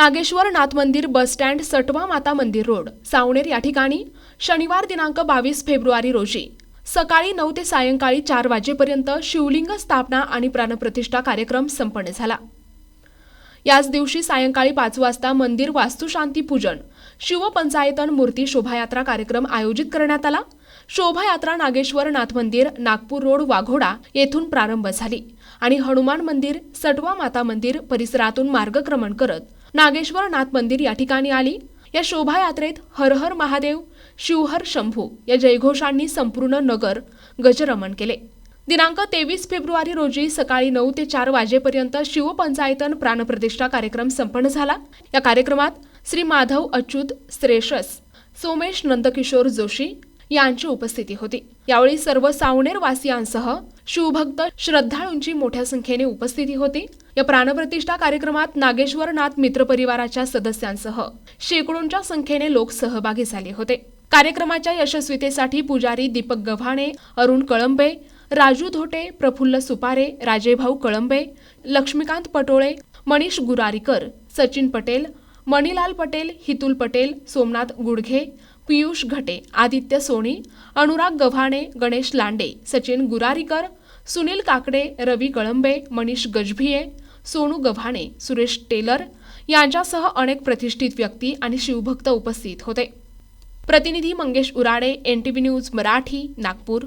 नागेश्वर नाथ मंदिर bus stand सटवा माता मंदिर रोड सावनेर या ठिकाणी शनिवार दिनांक 22 फेब्रुवारी रोजी सकाळी 9 ते सायंकाळी 4 वाजेपर्यंत शिवलिंग स्थापना आणि प्राणप्रतिष्ठा कार्यक्रम संपन्न झाला। याच दिवशी सायंकाळी 5 वाजता मंदिर वास्तुशांती पूजन शिवपंचायतन मूर्ती शोभायात्रा कार्यक्रम आयोजित करण्यात आला। शोभायात्रा नागेश्वर नाथ मंदिर नागपूर रोड वाघोडा येथून प्रारंभ झाली आणि हनुमान मंदिर सटवा माता मंदिर परिसरातून मार्गक्रमण करत नागेश्वर नाथ मंदिर या ठिकाणी आली। या शोभायात्रेत हर हर महादेव शिवहर शंभू या जयघोषांनी संपूर्ण नगर गजरमन केले। दिनांक 23 फेब्रुवारी रोजी सकाळी 9 ते 4 वाजेपर्यंत शिवपंचायतन प्राणप्रतिष्ठा कार्यक्रम संपन्न झाला। या कार्यक्रमात श्री माधव अच्युत श्रेष्ठस सोमेश नंदकिशोर जोशी यांची उपस्थिती होती। यावेळी सर्व सावनेर वासियांसह शिवभक्त श्रद्धाळूंची मोठ्या संख्येने उपस्थिती होती। या प्राणप्रतिष्ठा कार्यक्रमात नागेश्वर नाथ मित्र परिवाराच्या सदस्यांसह शेकडोंच्या संख्येने लोक सहभागी झाले होते। कार्यक्रमाच्या यशस्वीतेसाठी पुजारी दीपक गव्हाणे, अरुण कळंबे, राजू धोटे, प्रफुल्ल सुपारे, राजेभाऊ कळंबे, लक्ष्मीकांत पटोळे, मनीष गुरारीकर, सचिन पटेल, मणिलाल पटेल, हितुल पटेल, सोमनाथ गुडघे, पियुष घटे, आदित्य सोनी, अनुराग गव्हाणे, गणेश लांडे, सचिन गुरारीकर, सुनील काकडे, रवी कळंबे, मनीष गजभिये, सोनू गव्हाणे, सुरेश टेलर यांच्यासह अनेक प्रतिष्ठित व्यक्ती आणि शिवभक्त उपस्थित होते। प्रतिनिधी मंगेश उराडे, NTV न्यूज मराठी, नागपूर।